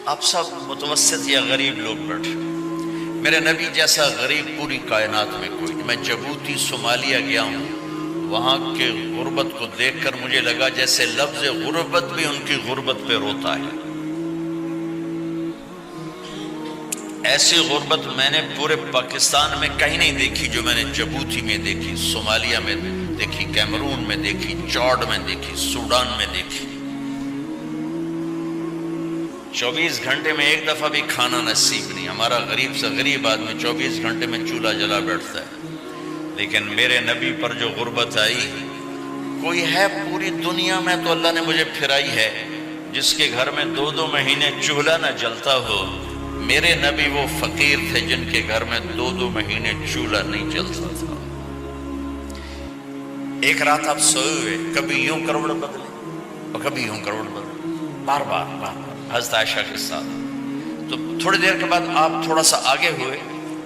آپ سب متوسط یا غریب لوگ بیٹھے، میرے نبی جیسا غریب پوری کائنات میں کوئی نہیں۔ میں جبوتی صومالیہ گیا ہوں، وہاں کے غربت کو دیکھ کر مجھے لگا جیسے لفظ غربت بھی ان کی غربت پہ روتا ہے۔ ایسی غربت میں نے پورے پاکستان میں کہیں نہیں دیکھی جو میں نے جبوتی میں دیکھی، صومالیہ میں دیکھی، کیمرون میں دیکھی، چاڈ میں دیکھی، سوڈان میں دیکھی۔ 24 گھنٹے میں ایک دفعہ بھی کھانا نصیب نہیں۔ ہمارا غریب سے غریب آدمی 24 گھنٹے میں چولہا جلا بیٹھتا ہے، لیکن میرے نبی پر جو غربت آئی، کوئی ہے پوری دنیا میں تو اللہ نے مجھے پھرائی ہے جس کے گھر میں 2 مہینے چولہا نہ جلتا ہو۔ میرے نبی وہ فقیر تھے جن کے گھر میں 2 مہینے چولہا نہیں جلتا تھا۔ ایک رات آپ سوئے ہوئے، کبھی یوں کروڑ بدلے اور کبھی یوں کروڑ بدلے، بار بار حضرت عائشہ کے ساتھ۔ تو تھوڑی دیر کے بعد آپ تھوڑا سا آگے ہوئے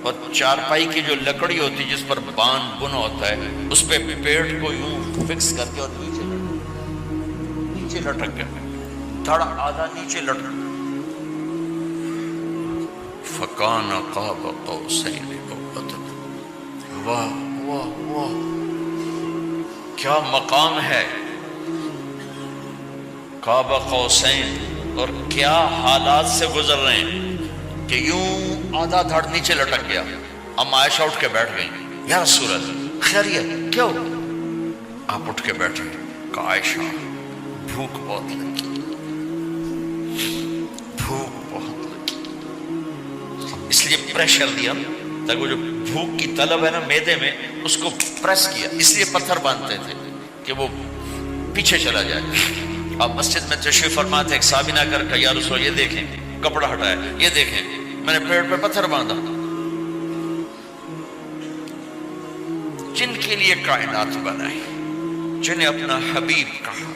اور چارپائی کی جو لکڑی ہوتی جس پر بان بنا ہوتا ہے، اس پہ پیٹ کو یوں فکس کر کے اور نیچے لٹک گیا، تھوڑا آدھا نیچے لٹک۔ فَكَانَ قَابَ قَوْسَيْنِ أَوْ أَدْنَىٰ۔ واہ واہ واہ، کیا مقام ہے قاب قوسین، اور کیا حالات سے گزر رہے ہیں کہ یوں آدھا دھڑ نیچے لٹک گیا۔ ام عائشہ اٹھ کے بیٹھ گئی، یا رسول اللہ خیریت کیوں؟ آپ اٹھ کے بیٹھے، کہا عائشہ بھوک بہت لگی، بھوک بہت لگی، اس لیے پریشر دیا تاکہ وہ جو بھوک کی طلب ہے نا میدے میں، اس کو پریس کیا، اس لیے پتھر باندھتے تھے کہ وہ پیچھے چلا جائے۔ آپ مسجد میں تشریف فرما تھے، ایک صحابی نہ کر کہ یا رسول یہ دیکھیں کپڑا ہٹایا، یہ دیکھیں میں نے پیٹ پہ پتھر باندھا۔ جن کے لیے کائنات بنائی، جنہیں اپنا حبیب کہا،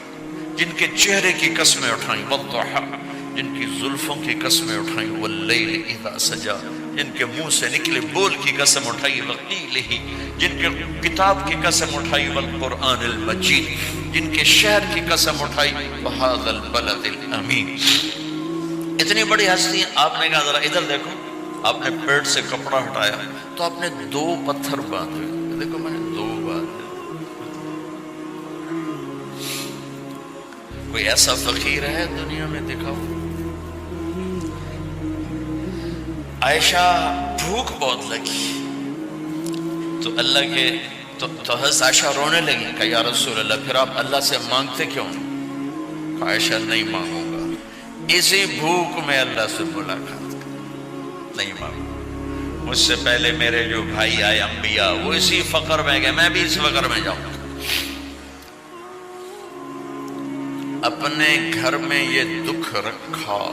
جن کے چہرے کی قسمیں اٹھائیں، والضحیٰ، جن کی زلفوں کی قسمیں اٹھائیں، واللیل اذا سجا، جن کے منہ سے نکلے بول کی قسم اٹھائی، وقیلہ، جن کے کتاب کی قسم اٹھائی، والقرآن المجید، جن کے شہر کی قسم اٹھائی، وہذا البلد الامین۔ اتنی بڑی ہستی، آپ نے کہا ذرا ادھر دیکھو، آپ نے پیٹ سے کپڑا ہٹایا تو آپ نے 2 پتھر باندھے، دیکھو میں نے 2 باندھے۔ کوئی ایسا فقیر ہے دنیا میں؟ دکھاؤ۔ عائشہ بھوک بہت لگی تو اللہ کے تو حضرت عائشہ رونے لگی کہ یا رسول اللہ پھر آپ اللہ سے مانگتے کیوں؟ کہ عائشہ نہیں مانگوں گا، اسی بھوک میں اللہ سے ملاقات کر، نہیں مانگوں۔ مجھ سے پہلے میرے جو بھائی آئے انبیاء، وہ اسی فقر میں گئے، میں بھی اس فقر میں جاؤں گا۔ اپنے گھر میں یہ دکھ رکھا،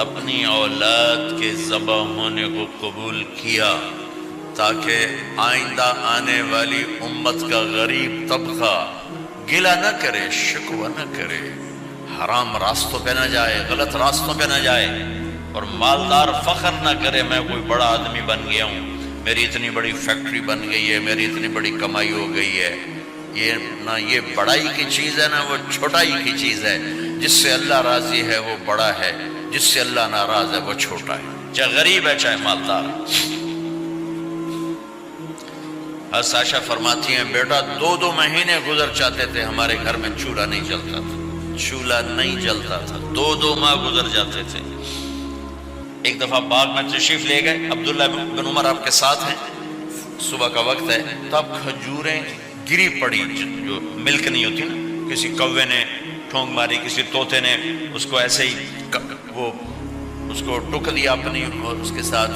اپنی اولاد کے ذبح ہونے کو قبول کیا تاکہ آئندہ آنے والی امت کا غریب طبقہ گلہ نہ کرے، شکوہ نہ کرے، حرام راستوں پہ نہ جائے، غلط راستوں پہ نہ جائے، اور مالدار فخر نہ کرے میں کوئی بڑا آدمی بن گیا ہوں، میری اتنی بڑی فیکٹری بن گئی ہے، میری اتنی بڑی کمائی ہو گئی ہے۔ یہ نہ یہ بڑائی کی چیز ہے نہ وہ چھوٹائی کی چیز ہے۔ جس سے اللہ راضی ہے وہ بڑا ہے، جس سے اللہ ناراض ہے وہ چھوٹا ہے، چاہے غریب ہے چاہے مالدار۔ حضرت عائشہ فرماتی ہیں بیٹا 2 مہینے گزر جاتے تھے ہمارے گھر میں چولہا نہیں جلتا تھا، چولہا نہیں جلتا تھا، 2 ماہ گزر جاتے تھے۔ ایک دفعہ باغ میں تشریف لے گئے، عبداللہ بن عمر آپ کے ساتھ ہیں، صبح کا وقت ہے، تو اب کھجوریں گری پڑی، جو ملک نہیں ہوتی نا، کسی کوے نے ٹھونگ ماری، کسی طوطے نے اس کو ایسے ہی وہ اس کو ٹک دیا اپنی اور اس کے ساتھ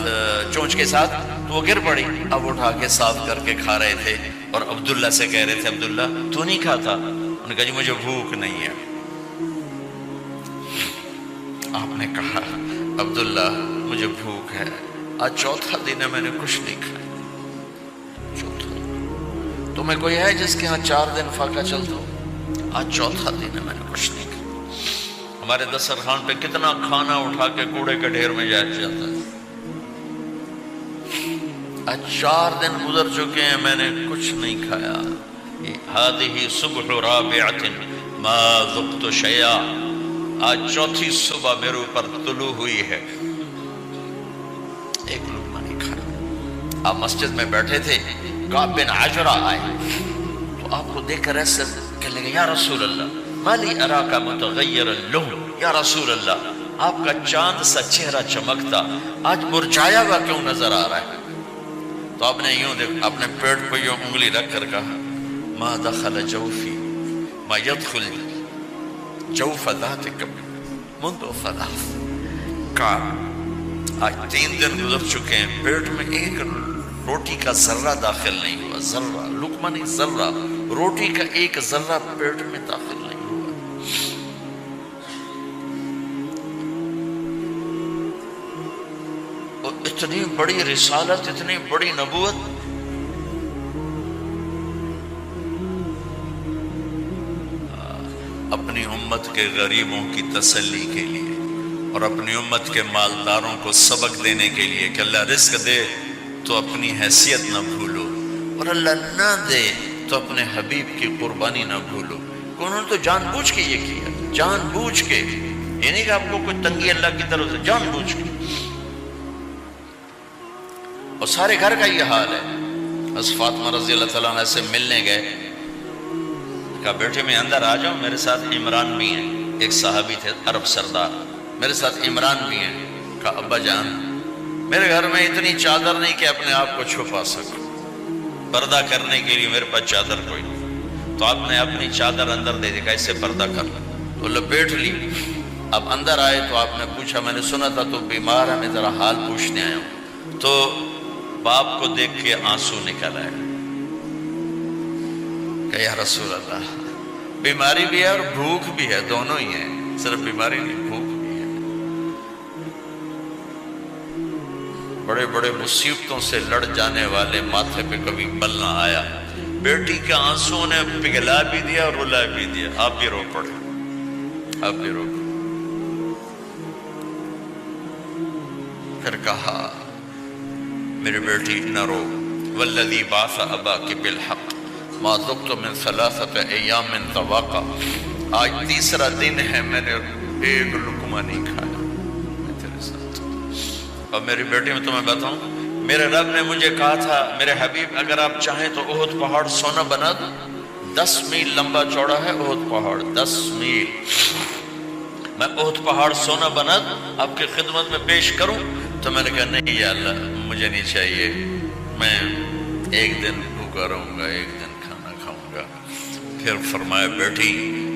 چونچ کے ساتھ، تو وہ گر پڑی۔ اب اٹھا کے صاف کر کے کھا رہے تھے اور عبداللہ سے کہہ رہے تھے عبداللہ تو نہیں کھاتا؟ انہوں نے کہا جی مجھے بھوک نہیں ہے۔ آپ نے کہا عبداللہ مجھے بھوک ہے، آج 4تھا دن ہے میں نے کچھ نہیں کھایا، 4تھا تمہیں کوئی ہے جس کے ہاں 4 دن فاقہ چلتا ہو؟ آج 4تھا دن ہے میں نے کچھ نہیں کھایا۔ ہمارے دسترخوان پہ کتنا کھانا اٹھا کے کوڑے کے ڈھیر میں جاتا ہے، آج 4 دن گزر چکے ہیں میں نے کچھ نہیں کھایا۔ هذه صبح رابعة ما ذقت شيئا، آج چوتھی صبح میرے اوپر طلوع ہوئی ہے، ایک لقمہ نہیں کھانا۔ آپ مسجد میں بیٹھے تھے، کعب بن عجرہ آئے تو آپ کو دیکھ کر ایسے کہنے لگے یا رسول اللہ مالی اراک متغیر اللون، یا رسول اللہ آپ کا چاند سا چہرہ چمکتا آج مرجھایا ہوا کیوں نظر آ رہا ہے؟ تو آپ نے یوں دیکھ اپنے پیٹ پہ یوں انگلی رکھ کر کہا ما دخل جوفی ما يدخل جوف ذاتک منذ ثلاث، کہا آج 3 دن گزر چکے ہیں، پیٹ میں ایک روٹی کا ذرہ داخل نہیں ہوا، ذرہ، لقمہ نہیں ذرہ، روٹی کا ایک ذرہ پیٹ میں داخل نہیں ہوا۔ اور اتنی بڑی رسالت، اتنی بڑی نبوت، اپنی امت کے غریبوں کی تسلی کے لیے اور اپنی امت کے مالداروں کو سبق دینے کے لیے کہ اللہ رزق دے تو اپنی حیثیت نہ بھولو، اور اللہ نہ دے تو اپنے حبیب کی قربانی نہ بھولو۔ انہوں نے تو جان بوجھ کے یہ کیا، جان بوجھ کے، یہ نہیں کہ آپ کو کوئی تنگی اللہ کی طرف سے، جان بوجھ کے۔ اور سارے گھر کا یہ حال ہے۔ حضرت فاطمہ رضی اللہ تعالیٰ عنہ سے ملنے گئے، کہا بیٹے میں اندر آ جاؤں، میرے ساتھ عمران بھی ہیں، ایک صحابی تھے عرب سردار، میرے ساتھ عمران بھی ہیں۔ کہا ابا جان میرے گھر میں اتنی چادر نہیں کہ اپنے آپ کو چھپا سکوں، پردہ کرنے کے لیے میرے پاس چادر کوئی نہیں، تو آپ نے اپنی چادر اندر دے دی، کہا اس سے پردہ کر لیں، تو لپیٹ لی۔ اب اندر آئے تو آپ نے پوچھا میں نے سنا تھا تو بیمار ہے، میں ذرا حال پوچھنے آیا ہوں۔ تو باپ کو دیکھ کے آنسو نکل آئے کہ یا رسول اللہ بیماری بھی ہے اور بھوک بھی ہے، دونوں ہی ہیں، صرف بیماری نہیں بھوک بھی ہے۔ بڑے بڑے مصیبتوں سے لڑ جانے والے ماتھے پہ کبھی بل نہ آیا، بیٹی کے آنسوں نے پگھلا بھی دیا اور رلا بھی دیا، آپ بھی رو پڑے، آپ بھی رو پڑے۔ پھر کہا میری بیٹی نہ رو، والذی بعث اباک بالحق ما ذقت من 3 ایام طواقا، آج 3 دن ہے میں نے ایک لقمہ نہیں کھایا میں تیرے ساتھ۔ اور میری بیٹی میں تمہیں بتاؤں، میرے رب نے مجھے کہا تھا میرے حبیب اگر آپ چاہیں تو احد پہاڑ سونا بنا دو، 10 میل لمبا چوڑا ہے احد پہاڑ، 10 میل، میں احد پہاڑ سونا بنا دوں آپ کی خدمت میں پیش کروں؟ تو میں نے کہا نہیں یا اللہ مجھے نہیں چاہیے، میں ایک دن بھوکا رہوں گا، ایک دن کھانا کھاؤں گا۔ پھر فرمایا بیٹی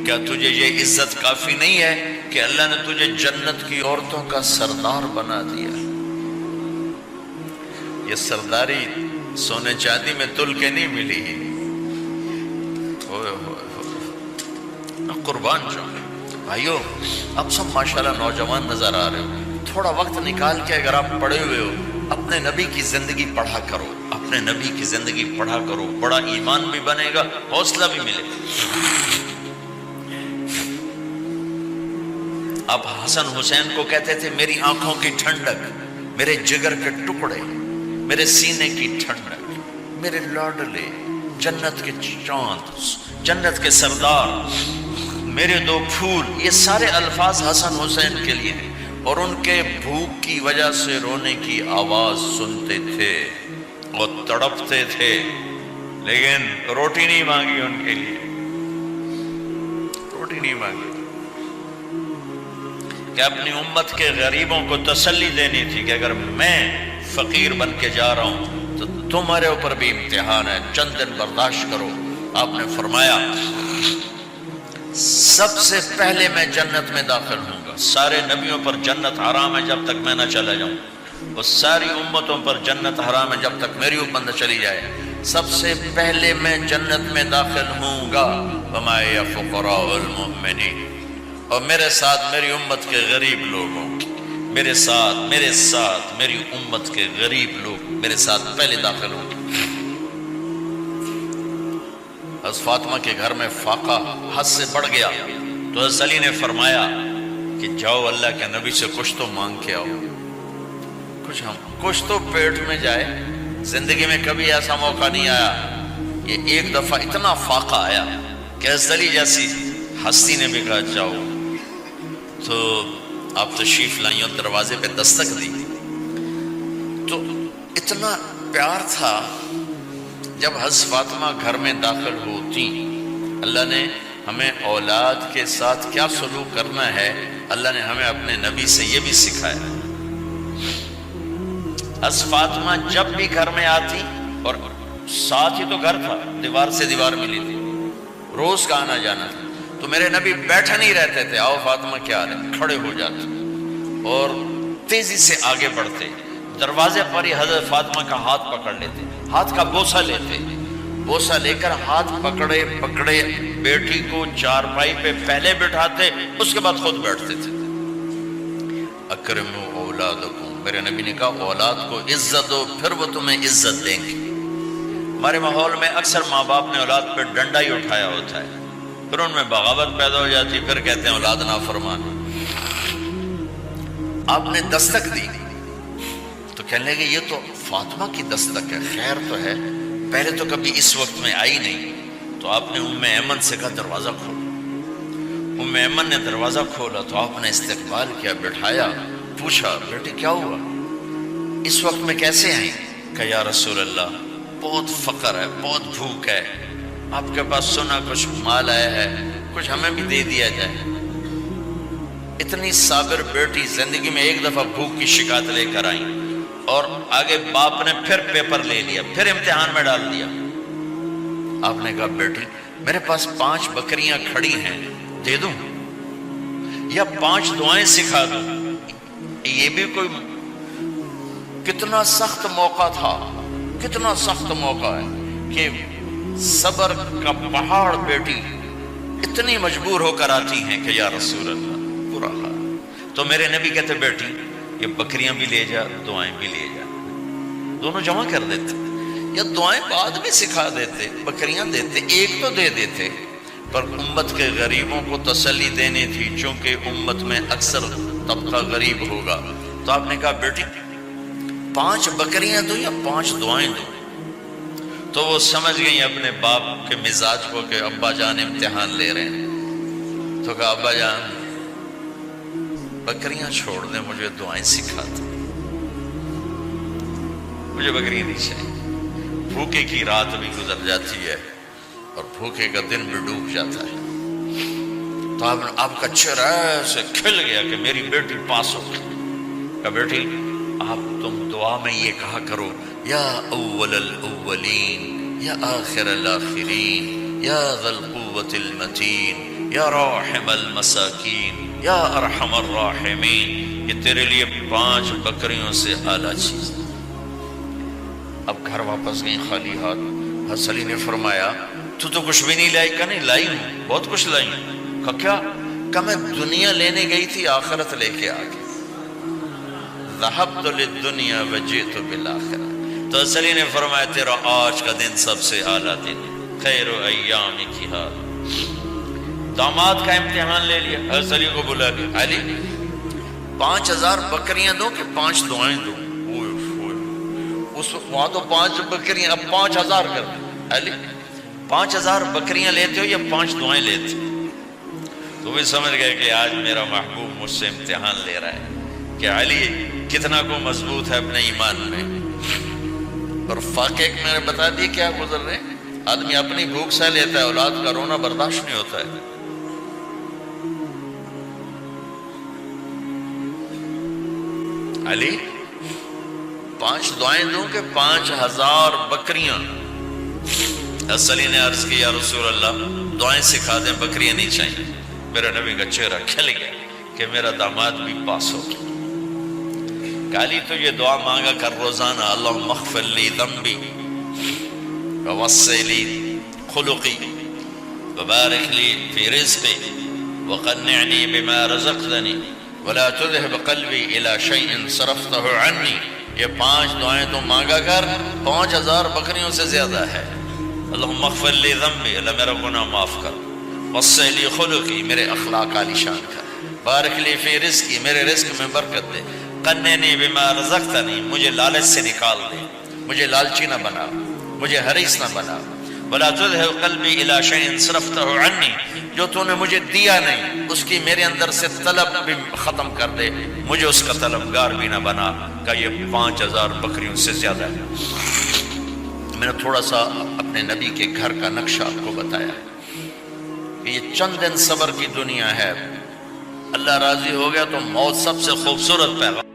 کیا تجھے یہ عزت کافی نہیں ہے کہ اللہ نے تجھے جنت کی عورتوں کا سردار بنا دیا؟ یہ سرداری سونے چاندی میں تل کے نہیں ملی، ہوئے ہوئے ہوئے قربان جاؤں۔ بھائیو اب سب ماشاءاللہ نوجوان نظر آ رہے ہو، تھوڑا وقت نکال کے اگر آپ پڑھے ہوئے ہو اپنے نبی کی زندگی پڑھا کرو، اپنے نبی کی زندگی پڑھا کرو، بڑا ایمان بھی بنے گا، حوصلہ بھی ملے گا۔ آپ حسن حسین کو کہتے تھے میری آنکھوں کی ٹھنڈک، میرے جگر کے ٹکڑے، میرے سینے کی ٹھنڈک، میرے لاڈلے، جنت کے چاند، جنت کے سردار، میرے 2 پھول، یہ سارے الفاظ حسن حسین کے لیے ہیں۔ اور ان کے بھوک کی وجہ سے رونے کی آواز سنتے تھے اور تڑپتے تھے، لیکن روٹی نہیں مانگی ان کے لیے، روٹی نہیں مانگی، کہ اپنی امت کے غریبوں کو تسلی دینی تھی کہ اگر میں فقیر بن کے جا رہا ہوں تو تمہارے اوپر بھی امتحان ہے، چند دن برداشت کرو۔ آپ نے فرمایا سب سے پہلے میں جنت میں داخل ہوں گا، سارے نبیوں پر جنت حرام ہے جب تک میں نہ چلا جاؤں، اور ساری امتوں پر جنت حرام ہے جب تک میری امت نہ چلی جائے، سب سے پہلے میں جنت میں داخل ہوں گا۔ وما یا فقراء المؤمنین، اور میرے ساتھ میری امت کے غریب لوگوں، میرے ساتھ میری امت کے غریب لوگ میرے ساتھ پہلے داخل ہوں گے۔ حضرت فاطمہ کے گھر میں فاقہ حد سے بڑھ گیا تو حضرت علی نے فرمایا کہ جاؤ اللہ کے نبی سے کچھ تو مانگ کے آؤ، کچھ تو پیٹ میں جائے۔ زندگی میں کبھی ایسا موقع نہیں آیا، یہ ایک دفعہ اتنا فاقہ آیا کہ حضرت علی جیسی ہستی نے بھی کہا جاؤ تو آپ تشریف لائیں اور دروازے پہ دستک دی تو اتنا پیار تھا. جب حضرت فاطمہ گھر میں داخل ہوتی، اللہ نے ہمیں اولاد کے ساتھ کیا سلوک کرنا ہے اللہ نے ہمیں اپنے نبی سے یہ بھی سکھایا. حضرت فاطمہ جب بھی گھر میں آتی، اور ساتھ ہی تو گھر تھا، دیوار سے دیوار ملی تھی، روز کا آنا جانا تھا، تو میرے نبی بیٹھے نہیں رہتے تھے، آؤ فاطمہ کیا حال ہے، کھڑے ہو جاتے اور تیزی سے آگے بڑھتے. دروازے پر ہی حضرت فاطمہ کا ہاتھ پکڑ لیتے، ہاتھ کا بوسہ لیتے، بوسہ لے کر ہاتھ پکڑے پکڑے بیٹی کو چارپائی پہ پہلے بٹھاتے، اس کے بعد خود بیٹھتے تھے. اکرموا اولادکم، میرے نبی نے کہا اولاد کو عزت دو، پھر وہ تمہیں عزت دیں گے. ہمارے ماحول میں اکثر ماں باپ نے اولاد پہ ڈنڈا ہی اٹھایا ہوتا ہے، پھر ان میں بغاوت پیدا ہو جاتی، پھر کہتے ہیں اولاد نافرمان. آپ نے دستک دی تو کہنے لگے یہ تو فاطمہ کی دستک ہے، خیر تو ہے، پہلے تو کبھی اس وقت میں آئی نہیں. تو آپ نے ام ایمن سے کہا دروازہ کھولو. ام ایمن نے دروازہ کھولا تو آپ نے استقبال کیا، بٹھایا، پوچھا بیٹی کیا ہوا، اس وقت میں کیسے آئیں؟ کہا یا رسول اللہ بہت فقر ہے، بہت بھوک ہے، آپ کے پاس سنا کچھ مال آیا ہے، کچھ ہمیں بھی دے دیا جائے. اتنی صابر بیٹی زندگی میں ایک دفعہ بھوک کی شکایت لے کر آئیں، اور آگے باپ نے پھر پیپر لے لیا، پھر امتحان میں ڈال دیا. آپ نے کہا بیٹی میرے پاس 5 بکریاں کھڑی ہیں، دے دوں یا 5 دعائیں سکھا دوں؟ یہ بھی کوئی کتنا سخت موقع تھا، کتنا سخت موقع ہے کہ صبر کا پہاڑ بیٹی اتنی مجبور ہو کر آتی ہیں کہ یا رسول اللہ برا حال. تو میرے نبی کہتے بیٹی یہ بکریاں بھی لے جا، دعائیں بھی لے جا، دونوں جمع کر دیتے، یا دعائیں بعد میں سکھا دیتے، بکریاں دیتے، ایک تو دے دیتے. پر امت کے غریبوں کو تسلی دینی تھی، چونکہ امت میں اکثر طبقہ غریب ہوگا. تو آپ نے کہا بیٹی 5 بکریاں دوں یا 5 دعائیں دوں؟ تو وہ سمجھ گئی اپنے باپ کے مزاج کو کہ ابا جان امتحان لے رہے ہیں. تو کہا ابا جان بکریاں چھوڑ دیں، مجھے دعائیں سکھا دیں، مجھے بکریاں نہیں چاہیے. بھوکے کی رات بھی گزر جاتی ہے اور بھوکے کا دن بھی ڈوب جاتا ہے. تو آپ کا چہرہ ایسے کھل گیا کہ میری بیٹی پاس ہو گئی. کہا بیٹی آپ تم دعا میں یہ کہا کرو یا اول الاولین یا آخر الاخرین یا ذا القوة المتین یا راحم المساکین یا ارحم الراحمین. یہ تیرے لیے 5 بکریوں سے اعلیٰ چیز. اب گھر واپس گئیں خالی ہاتھ. حضرت علی نے فرمایا تو کچھ بھی نہیں لائی؟ کہا نہیں لائی ہوں، بہت کچھ لائی ہوں. کہا کیا؟ کہا میں دنیا لینے گئی تھی، آخرت لے کے آ گئی. ذهبت للدنیا وجئت بالآخرہ. تو حضرت علی نے فرمایا تیرا آج کا دن سب سے اعلیٰ دن، خیر ایام کی حال. داماد کا امتحان لے لیا. حضرت علی کو بلا کے علی 5000 بکریاں دو کہ 5 دعائیں دو؟ اس وقت وہاں تو 5 بکریاں، اب 5000 کر دیں. علی 5000 بکریاں لیتے ہو یا 5 دعائیں لیتے؟ تو وہ سمجھ گئے کہ آج میرا محبوب مجھ سے امتحان لے رہا ہے کہ علی کتنا کو مضبوط ہے اپنے ایمان میں. اور واقعے میں نے بتا دی کیا گزر رہے. آدمی اپنی بھوک سہ لیتا ہے، اولاد کا رونا برداشت نہیں ہوتا ہے. علی 5 دعائیں دوں کہ 5000 بکریاں؟ حضرت علی نے عرض کی یا رسول اللہ دعائیں سکھا دیں، بکریاں نہیں چاہیے. میرا نبی کا چہرہ کھل گیا کہ میرا داماد بھی پاس ہو گیا. علی تو یہ دعا مانگا کر روزانہ، اللہم اغفر لی ذنبی ووسع لی خلقی وبارک لی فی رزقی وقنعنی بما رزقتنی ولا تذهب قلبی الی شیء صرفتہ عنی. یہ 5 دعائیں تو مانگا کر، 5000 بکریوں سے زیادہ ہے. اللہم اغفر لی ذنبی، اللہ میرا گناہ معاف کر. وسع لی خلقی، میرے اخلاق عالی شان کر. بارک لی فی رزقی، میرے رزق میں برکت دے. قنعنی بما رزقتنی، مجھے لالچ سے نکال دے، مجھے لالچی نہ بنا، مجھے حریص نہ بنا. ولا تذهب قلبی الی شیء صرفته عنی، جو تو نے مجھے دیا نہیں اس کی میرے اندر سے طلب بھی ختم کر دے، مجھے اس کا طلبگار بھی نہ بنا کہ یہ 5000 بکریوں سے زیادہ ہے۔ میں نے تھوڑا سا اپنے نبی کے گھر کا نقشہ آپ کو بتایا کہ یہ چند دن صبر کی دنیا ہے، اللہ راضی ہو گیا تو موت سب سے خوبصورت پیغام